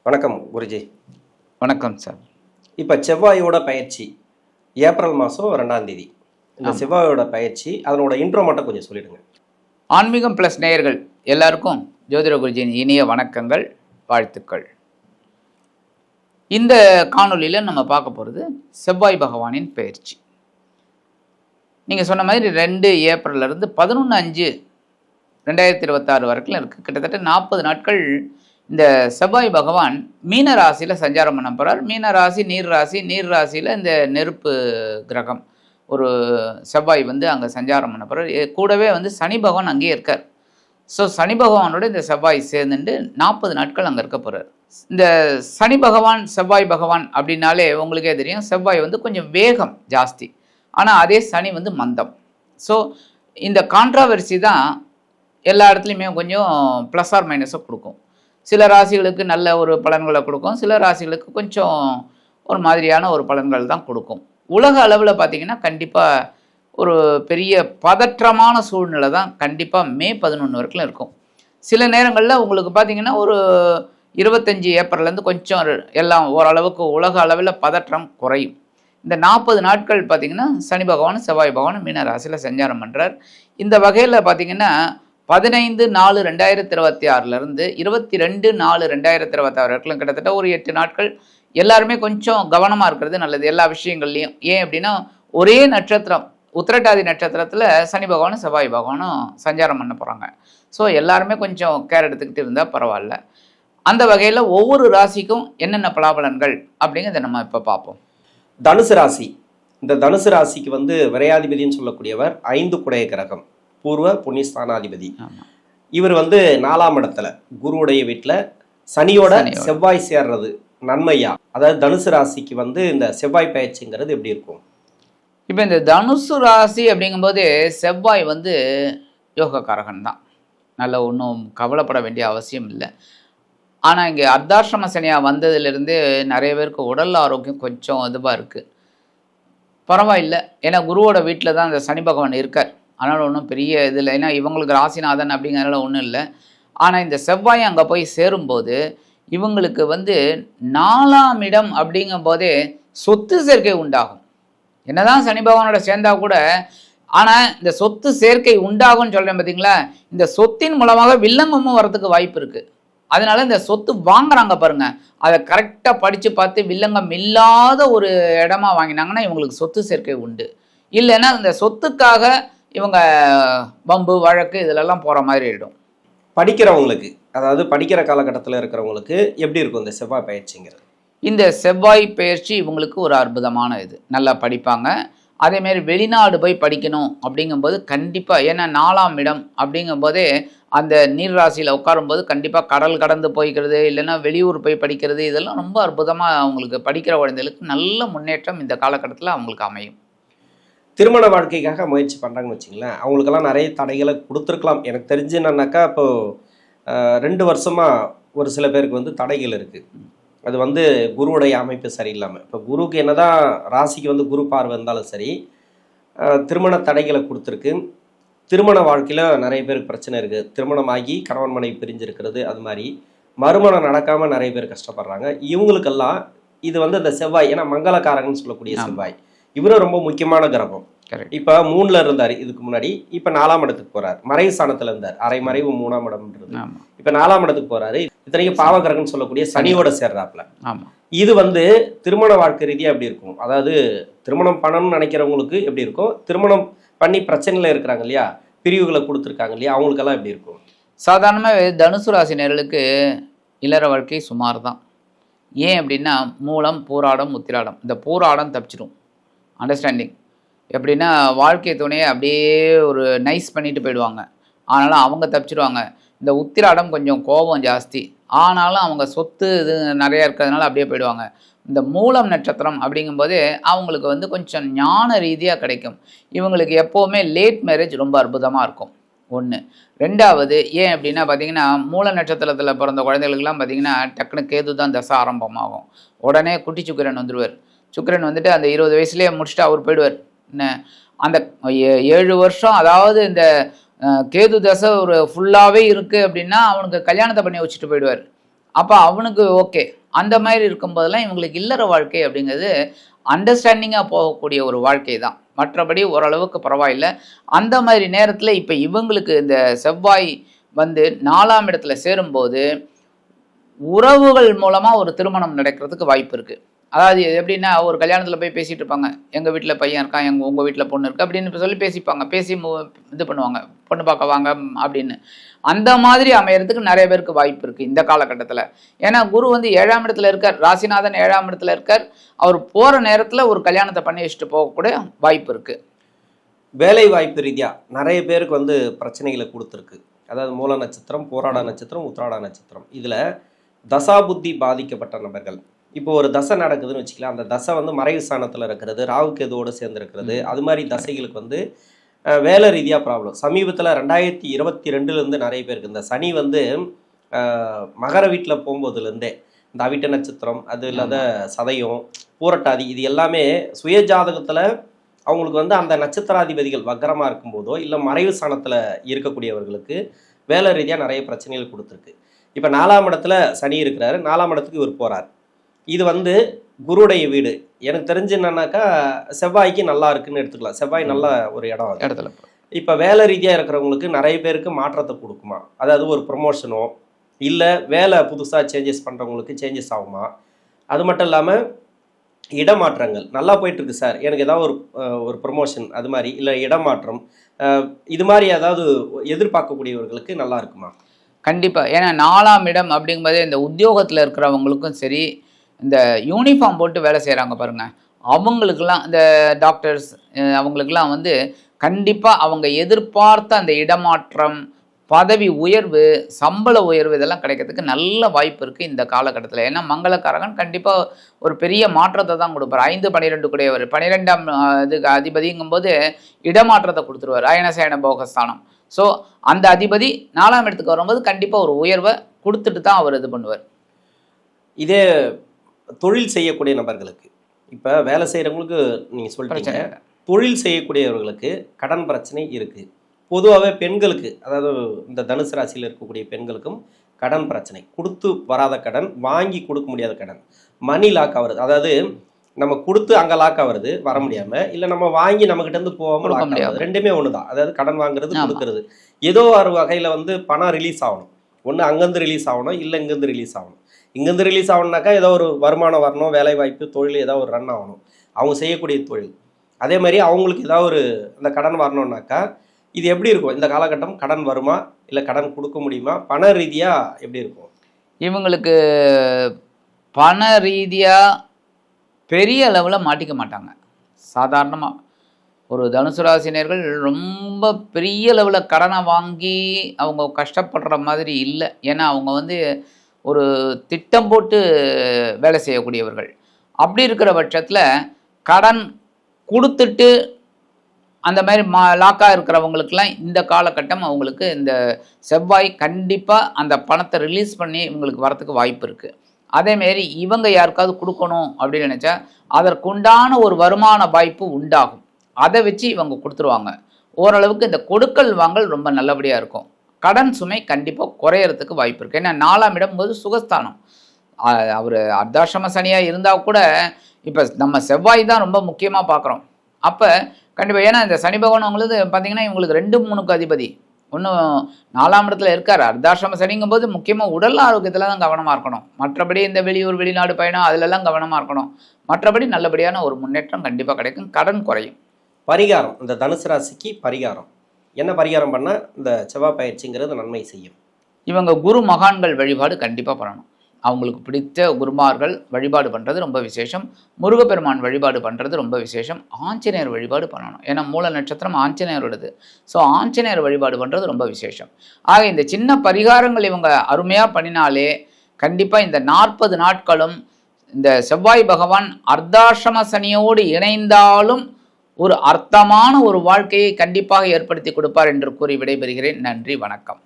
வணக்கம் குருஜி. வணக்கம் சார். இப்போ செவ்வாயோட பயிற்சி ஏப்ரல் மாதம் 2ஆம் தேதி. இந்த செவ்வாயோட பயிற்சி அதனோட இன்ட்ரோ மட்டும் கொஞ்சம் சொல்லிடுங்க. ஆன்மீகம் ப்ளஸ் நேயர்கள் எல்லாருக்கும் ஜோதிட குருஜியின் இனிய வணக்கங்கள், வாழ்த்துக்கள். இந்த காணொலியில் நம்ம பார்க்க போகிறது செவ்வாய் பகவானின் பயிற்சி. நீங்கள் சொன்ன மாதிரி 2 ஏப்ரல்லேருந்து 11/5/2026 வரைக்கும் இருக்குது. கிட்டத்தட்ட 40 நாட்கள் இந்த செவ்வாய் பகவான் மீன ராசியில் சஞ்சாரம் பண்ண போகிறார். மீன ராசி நீர் ராசி, நீர் ராசியில் இந்த நெருப்பு கிரகம் ஒரு செவ்வாய் அங்கே சஞ்சாரம் பண்ண போகிறார். கூடவே சனி பகவான் அங்கேயே இருக்கார். ஸோ சனி பகவானோட இந்த செவ்வாய் சேர்ந்துட்டு 40 நாட்கள் அங்கே இருக்க போகிறார். இந்த சனி பகவான் செவ்வாய் பகவான் அப்படின்னாலே உங்களுக்கே தெரியும், செவ்வாய் கொஞ்சம் வேகம் ஜாஸ்தி, ஆனால் அதே சனி மந்தம். ஸோ இந்த கான்ட்ராவர்சி தான் எல்லா இடத்துலையுமே கொஞ்சம் ப்ளஸ் ஆர் மைனஸை கொடுக்கும். சில ராசிகளுக்கு நல்ல ஒரு பலன்களை கொடுக்கும், சில ராசிகளுக்கு கொஞ்சம் ஒரு மாதிரியான ஒரு பலன்கள் தான் கொடுக்கும். உலக அளவில் பார்த்திங்கன்னா கண்டிப்பாக ஒரு பெரிய பதற்றமான சூழ்நிலை தான் கண்டிப்பாக மே 11 வரைக்கும் இருக்கும். சில நேரங்களில் உங்களுக்கு பார்த்திங்கன்னா ஒரு 25 ஏப்ரல்லேருந்து கொஞ்சம் எல்லாம் ஓரளவுக்கு உலக அளவில் பதற்றம் குறையும். இந்த 40 நாட்கள் பார்த்திங்கன்னா சனி பகவான் செவ்வாய் பகவான் மீன ராசியில் சஞ்சாரம் பண்ணுறார். இந்த வகையில் பார்த்திங்கன்னா 15/4/2026 22/4/2026 வரைக்கும் கிட்டத்தட்ட ஒரு 8 நாட்கள் எல்லாருமே கொஞ்சம் கவனமாக இருக்கிறது நல்லது எல்லா விஷயங்கள்லையும். ஏன் அப்படின்னா ஒரே நட்சத்திரம் உத்திரட்டாதி நட்சத்திரத்தில் சனி பகவானும் செவ்வாய் பகவானும் சஞ்சாரம் பண்ண போகிறாங்க. ஸோ எல்லாருமே கொஞ்சம் கேர் எடுத்துக்கிட்டு இருந்தால் பரவாயில்ல. அந்த வகையில் ஒவ்வொரு ராசிக்கும் என்னென்ன பலாபலன்கள் அப்படிங்கிறத நம்ம இப்போ பார்ப்போம். தனுசு ராசி. இந்த தனுசு ராசிக்கு விரையாதிபதினு சொல்லக்கூடியவர் 5 குடைய கிரகம், பூர்வ புண்ணியஸ்தானாதிபதி. இவர் 4ஆம் இடத்துல குருவுடைய வீட்டில் சனியோட செவ்வாய் சேர்றது நன்மையா? அதாவது தனுசு ராசிக்கு இந்த செவ்வாய் பயிற்சிங்கிறது எப்படி இருக்கும்? இப்போ இந்த தனுசு ராசி அப்படிங்கும்போது செவ்வாய் யோகக்காரகன் தான், நல்ல ஒன்றும் கவலைப்பட வேண்டிய அவசியம் இல்லை. ஆனால் இங்கே அர்த்தாசிரம சனியாக வந்ததுலேருந்து நிறைய பேருக்கு உடல் ஆரோக்கியம் கொஞ்சம் இதுவாக இருக்குது. பரவாயில்லை, ஏன்னா குருவோட வீட்டில் தான் அந்த சனி பகவான் இருக்கார். அதனால் ஒன்றும் பெரிய இது இல்லை, ஏன்னா இவங்களுக்கு ராசிநாதன் அப்படிங்கிறதுல ஒன்றும் இல்லை. ஆனால் இந்த செவ்வாய் அங்கே போய் சேரும்போது இவங்களுக்கு 4ஆம் இடம் அப்படிங்கும் போதே சொத்து சேர்க்கை உண்டாகும். என்னதான் சனி பகவானோட சேர்ந்தா கூட, ஆனால் இந்த சொத்து சேர்க்கை உண்டாகும்னு சொல்கிறேன் பார்த்தீங்களா, இந்த சொத்தின் மூலமாக வில்லங்கமும் வரதுக்கு வாய்ப்பு இருக்குது. அதனால இந்த சொத்து வாங்குறாங்க பாருங்க, அதை கரெக்டாக படித்து பார்த்து வில்லங்கம் இல்லாத ஒரு இடமா வாங்கினாங்கன்னா இவங்களுக்கு சொத்து சேர்க்கை உண்டு. இல்லைன்னா இந்த சொத்துக்காக இவங்க பம்பு வழக்கு இதிலெல்லாம் போகிற மாதிரி ஆகிடும். படிக்கிறவங்களுக்கு, அதாவது படிக்கிற காலகட்டத்தில் இருக்கிறவங்களுக்கு எப்படி இருக்கும் இந்த செவ்வாய் பயிற்சிங்கிறது? இந்த செவ்வாய் பயிற்சி இவங்களுக்கு ஒரு அற்புதமான இது, நல்லா படிப்பாங்க. அதேமாரி வெளிநாடு போய் படிக்கணும் அப்படிங்கும்போது கண்டிப்பாக, ஏன்னா 4ஆம் இடம் அப்படிங்கும்போதே அந்த நீர் ராசியில் உட்காரும்போது கண்டிப்பாக கடல் கடந்து போய்க்கிறது, இல்லைன்னா வெளியூர் போய் படிக்கிறது, இதெல்லாம் ரொம்ப அற்புதமாக அவங்களுக்கு படிக்கிற குழந்தைகளுக்கு நல்ல முன்னேற்றம் இந்த காலகட்டத்தில் அவங்களுக்கு அமையும். திருமண வாழ்க்கைக்காக முயற்சி பண்ணுறாங்கன்னு வச்சிங்களேன், அவங்களுக்கெல்லாம் நிறைய தடைகளை கொடுத்துருக்கலாம். எனக்கு தெரிஞ்சு என்னன்னாக்கா, இப்போது 2 வருஷமாக ஒரு சில பேருக்கு தடைகள் இருக்குது. அது குருவுடைய அமைப்பு சரியில்லாமல், இப்போ குருவுக்கு என்னதான் ராசிக்கு குரு பார்வை இருந்தாலும் சரி, திருமண தடைகளை கொடுத்துருக்கு. திருமண வாழ்க்கையில் நிறைய பேருக்கு பிரச்சனை இருக்குது. திருமணமாகி கணவன் மனைவி பிரிஞ்சிருக்கிறது, அது மாதிரி மறுமணம் நடக்காமல் நிறைய பேர் கஷ்டப்படுறாங்க. இவங்களுக்கெல்லாம் இது அந்த செவ்வாய், ஏன்னா மங்களக்காரகன்னு சொல்லக்கூடிய செவ்வாய், இவரும் ரொம்ப முக்கியமான கிரகம். இப்போ 3ல் இருந்தார் இதுக்கு முன்னாடி, இப்போ 4ஆம் இடத்துக்கு போறாரு. மறைவு ஸ்தானத்தில் இருந்தார், அரை மறைவு 3ஆம் இடம்ன்றது. இப்போ 4ஆம் இடத்துக்கு போறாரு. இத்தனைக்கும் பாவகிரகம்னு சொல்லக்கூடிய சனியோட சேர்றாப்புல. இது திருமண வாழ்க்கை ரீதியாக எப்படி இருக்கும்? அதாவது திருமணம் பண்ணணும்னு நினைக்கிறவங்களுக்கு எப்படி இருக்கும்? திருமணம் பண்ணி பிரச்சனையில் இருக்கிறாங்க இல்லையா, பிரிவுகளை கொடுத்துருக்காங்க இல்லையா, அவங்களுக்கெல்லாம் எப்படி இருக்கும்? சாதாரணமாக தனுசு ராசினர்களுக்கு இல்லற வாழ்க்கை சுமார் தான். ஏன் அப்படின்னா மூலம் பூராடம் உத்திராடம், இந்த பூராடம் தப்பிச்சிடும். அண்டர்ஸ்டாண்டிங் எப்படின்னா வாழ்க்கை துணையை அப்படியே ஒரு நைஸ் பண்ணிட்டு போயிடுவாங்க, ஆனாலும் அவங்க தப்பிச்சிடுவாங்க. இந்த உத்திராடம் கொஞ்சம் கோபம் ஜாஸ்தி, ஆனாலும் அவங்க சொத்து இது நிறையா இருக்கிறதுனால அப்படியே போயிடுவாங்க. இந்த மூலம் நட்சத்திரம் அப்படிங்கும்போது அவங்களுக்கு கொஞ்சம் ஞான ரீதியாக கிடைக்கும். இவங்களுக்கு எப்போவுமே லேட் மேரேஜ் ரொம்ப அற்புதமாக இருக்கும். 1. 2வது ஏன் அப்படின்னா பார்த்தீங்கன்னா, மூல நட்சத்திரத்தில் பிறந்த குழந்தைகளுக்கெல்லாம் பார்த்தீங்கன்னா டக்குனு கேது தான் தசை ஆரம்பமாகும். உடனே குட்டி சுக்கிரன் வந்துடுவார். சுக்கிரன் வந்துட்டு அந்த 20 வயசுலேயே முடிச்சுட்டு அவர் போயிடுவார். அந்த 7 வருஷம், அதாவது இந்த கேது தசை ஒரு ஃபுல்லாகவே இருக்குது அப்படின்னா அவனுக்கு கல்யாணத்தை பண்ணி வச்சுட்டு போயிடுவார். அப்போ அவனுக்கு ஓகே. அந்த மாதிரி இருக்கும்போதெல்லாம் இவங்களுக்கு இல்லற வாழ்க்கை அப்படிங்கிறது அண்டர்ஸ்டாண்டிங்காக போகக்கூடிய ஒரு வாழ்க்கை தான். மற்றபடி ஓரளவுக்கு பரவாயில்லை. அந்த மாதிரி நேரத்தில் இப்போ இவங்களுக்கு இந்த செவ்வாய் வந்து 4ஆம் இடத்துல சேரும்போது உறவுகள் மூலமாக ஒரு திருமணம் நடக்கிறதுக்கு வாய்ப்பு இருக்குது. அதாவது எப்படின்னா, ஒரு கல்யாணத்தில் போய் பேசிகிட்டு இருப்பாங்க, எங்கள் வீட்டில் பையன் இருக்கான், உங்கள் வீட்டில் பொண்ணு இருக்குது அப்படின்னு சொல்லி பேசிப்பாங்க. பேசி இது பண்ணுவாங்க, பொண்ணு பார்க்க வாங்க அப்படின்னு. அந்த மாதிரி அமையறதுக்கு நிறைய பேருக்கு வாய்ப்பு இருக்குது இந்த காலகட்டத்தில். ஏன்னா குரு வந்து 7ஆம் இடத்துல இருக்கார், ராசிநாதன் 7ஆம் இடத்துல இருக்கார். அவர் போகிற நேரத்தில் ஒரு கல்யாணத்தை பண்ணி வச்சுட்டு போகக்கூடிய வாய்ப்பு இருக்குது. வேலை வாய்ப்பு ரீதியாக நிறைய பேருக்கு வந்து பிரச்சனைகளை கொடுத்துருக்கு. அதாவது மூல நட்சத்திரம், போராட நட்சத்திரம், உத்திராட நட்சத்திரம், இதில் தசாபுத்தி பாதிக்கப்பட்ட நபர்கள். இப்போ ஒரு தசை நடக்குதுன்னு வச்சுக்கலாம், அந்த தசை வந்து மறைவு ஸ்தானத்தில் இருக்கிறது, ராகு கேதுவோடு சேர்ந்து இருக்கிறது, அது மாதிரி தசைகளுக்கு வந்து வேலை ரீதியாக ப்ராப்ளம். சமீபத்தில் 2022 நிறைய பேருக்கு இந்த சனி வந்து மகர வீட்டில் போகும்போதுலேருந்தே இந்த அவிட்ட நட்சத்திரம், அது இல்லாத சதயம், பூரட்டாதி, இது எல்லாமே சுய ஜாதகத்தில் அவங்களுக்கு வந்து அந்த நட்சத்திராதிபதிகள் வக்கரமாக இருக்கும்போதோ இல்லை மறைவு ஸ்தானத்தில் இருக்கக்கூடியவர்களுக்கு வேலை ரீதியாக நிறைய பிரச்சனைகள் கொடுத்துருக்கு. இப்போ 4ஆம் இடத்துல சனி இருக்கிறாரு, 4ஆம் இடத்துக்கு இவர் போகிறார். இது வந்து குருடைய வீடு. எனக்கு தெரிஞ்சு என்னன்னாக்கா செவ்வாய்க்கு நல்லா இருக்குன்னு எடுத்துக்கலாம். செவ்வாய் நல்ல ஒரு இடத்துல. இப்போ வேலை ரீதியாக இருக்கிறவங்களுக்கு நிறைய பேருக்கு மாற்றத்தை கொடுக்குமா? அதாவது ஒரு ப்ரொமோஷனோ இல்லை வேலை புதுசாக சேஞ்சஸ் பண்ணுறவங்களுக்கு சேஞ்சஸ் ஆகுமா? அது மட்டும் இல்லாமல் இடமாற்றங்கள் நல்லா போயிட்டுருக்கு சார், எனக்கு ஏதாவது ஒரு ப்ரொமோஷன் அது மாதிரி இல்லை இடமாற்றம் இது மாதிரி ஏதாவது எதிர்பார்க்கக்கூடியவர்களுக்கு நல்லா இருக்குமா? கண்டிப்பாக. ஏன்னா 4ஆம் இடம் அப்படிங்கும்போதே இந்த உத்தியோகத்தில் இருக்கிறவங்களுக்கும் சரி, இந்த யூனிஃபார்ம் போட்டு வேலை செய்கிறாங்க பாருங்கள், அவங்களுக்கெல்லாம் இந்த டாக்டர்ஸ் அவங்களுக்கெல்லாம் வந்து கண்டிப்பாக அவங்க எதிர்பார்த்த அந்த இடமாற்றம், பதவி உயர்வு, சம்பள உயர்வு இதெல்லாம் கிடைக்கிறதுக்கு நல்ல வாய்ப்பு இருக்குது இந்த காலகட்டத்தில். ஏன்னா மங்களக்காரகன் கண்டிப்பாக ஒரு பெரிய மாற்றத்தை தான் கொடுப்பார். 5-12 கூடியவர், 12ஆம் இதுக்கு அதிபதிங்கும்போது இடமாற்றத்தை கொடுத்துருவார், அயனசயன போகஸ்தானம். ஸோ அந்த அதிபதி 4ஆம் இடத்துக்கு வரும்போது கண்டிப்பாக ஒரு உயர்வை கொடுத்துட்டு தான் அவர் இது பண்ணுவார். இதே தொழில் செய்யக்கூடிய நபர்களுக்கு, இப்போ வேலை செய்கிறவங்களுக்கு நீங்கள் சொல்லிட்டீங்க, தொழில் செய்யக்கூடியவர்களுக்கு கடன் பிரச்சனை இருக்குது. பொதுவாகவே பெண்களுக்கு, அதாவது இந்த தனுசு ராசியில் இருக்கக்கூடிய பெண்களுக்கும் கடன் பிரச்சனை, கொடுத்து வராத கடன், வாங்கி கொடுக்க முடியாத கடன், மணி லாக் ஆகுறது. அதாவது நம்ம கொடுத்து அங்கே லாக் ஆகுறது வர முடியாமல், இல்லை நம்ம வாங்கி நம்மகிட்டேருந்து போகாமல் லாக் ஆகுது. ரெண்டுமே ஒன்று தான். அதாவது கடன் வாங்குறது, கொடுக்கறது, ஏதோ ஒரு வகையில் வந்து பணம் ரிலீஸ் ஆகணும். ஒன்று அங்கேருந்து ரிலீஸ் ஆகணும், இல்லை இங்கேருந்து ரிலீஸ் ஆகணும். இங்கேருந்து ரிலீஸ் ஆகணுனாக்கா ஏதோ ஒரு வருமானம் வரணும், வேலை வாய்ப்பு, தொழில் ஏதோ ஒரு ரன் ஆகணும், அவங்க செய்யக்கூடிய தொழில். அதே மாதிரி அவங்களுக்கு ஏதாவது ஒரு அந்த கடன் வரணுன்னாக்கா இது எப்படி இருக்கும்? இந்த காலகட்டம் கடன் வருமா, இல்லை கடன் கொடுக்க முடியுமா? பண ரீதியாக எப்படி இருக்கும்? இவங்களுக்கு பண ரீதியாக பெரிய அளவில் மாட்டிக்க மாட்டாங்க. சாதாரணமாக ஒரு தனுசு ராசினியர்கள் ரொம்ப பெரிய அளவில் கடனை வாங்கி அவங்க கஷ்டப்படுற மாதிரி இல்லை. ஏன்னா அவங்க வந்து ஒரு திட்டம் போட்டு வேலை செய்யக்கூடியவர்கள். அப்படி இருக்கிற பட்சத்தில் கடன் கொடுத்துட்டு அந்த மாதிரி லாக்காக இருக்கிறவங்களுக்கெல்லாம் இந்த காலகட்டம் அவங்களுக்கு இந்த செவ்வாய் கண்டிப்பாக அந்த பணத்தை ரிலீஸ் பண்ணி இவங்களுக்கு வரத்துக்கு வாய்ப்பு இருக்குது. அதேமாரி இவங்க யாருக்காவது கொடுக்கணும் அப்படின்னு நினச்சா அதற்குண்டான ஒரு வருமான வாய்ப்பு உண்டாகும். அதை வச்சு இவங்க கொடுத்துருவாங்க. ஓரளவுக்கு இந்த கொடுக்கல் வாங்கல் ரொம்ப நல்லபடியாக இருக்கும். கடன் சுமை கண்டிப்பாக குறையறதுக்கு வாய்ப்பு இருக்குது. ஏன்னா 4ஆம் இடம் போது சுகஸ்தானம். அவர் அர்த்தாசிரம சனியாக இருந்தால் கூட இப்போ நம்ம செவ்வாய் தான் ரொம்ப முக்கியமாக பார்க்குறோம். அப்போ கண்டிப்பாக, ஏன்னா இந்த சனி பகவான் அவங்களுக்கு பார்த்தீங்கன்னா இவங்களுக்கு 2-3க்கு அதிபதி. ஒன்றும் 4ஆம் இடத்துல இருக்கார். அர்த்தாசிரம சனிங்கும் போது முக்கியமாக உடல் ஆரோக்கியத்தில் தான் கவனமாக இருக்கணும். மற்றபடி இந்த வெளியூர் வெளிநாடு பயணம் அதிலெல்லாம் கவனமாக இருக்கணும். மற்றபடி நல்லபடியான ஒரு முன்னேற்றம் கண்டிப்பாக கிடைக்கும், கடன் குறையும். பரிகாரம், இந்த தனுசு ராசிக்கு பரிகாரம் என்ன பரிகாரம் பண்ணால் இந்த செவ்வாய் பயிற்சிங்கிறது நன்மை செய்யும்? இவங்க குரு மகான்கள் வழிபாடு கண்டிப்பாக பண்ணணும். அவங்களுக்கு பிடித்த குருமார்கள் வழிபாடு பண்ணுறது ரொம்ப விசேஷம். முருகப்பெருமான் வழிபாடு பண்ணுறது ரொம்ப விசேஷம். ஆஞ்சநேயர் வழிபாடு பண்ணணும். ஏன்னா மூல நட்சத்திரம் ஆஞ்சநேயரோடது. ஸோ ஆஞ்சநேயர் வழிபாடு பண்ணுறது ரொம்ப விசேஷம். ஆக இந்த சின்ன பரிகாரங்கள் இவங்க அருமையாக பண்ணினாலே கண்டிப்பாக இந்த 40 நாட்களும் இந்த செவ்வாய் பகவான் அர்த்தாசிரம சனியோடு இணைந்தாலும் ஒரு அர்த்தமான ஒரு வாழ்க்கையை கண்டிப்பாக ஏற்படுத்தி கொடுப்பார் என்று கூறி விடைபெறுகிறேன். நன்றி, வணக்கம்.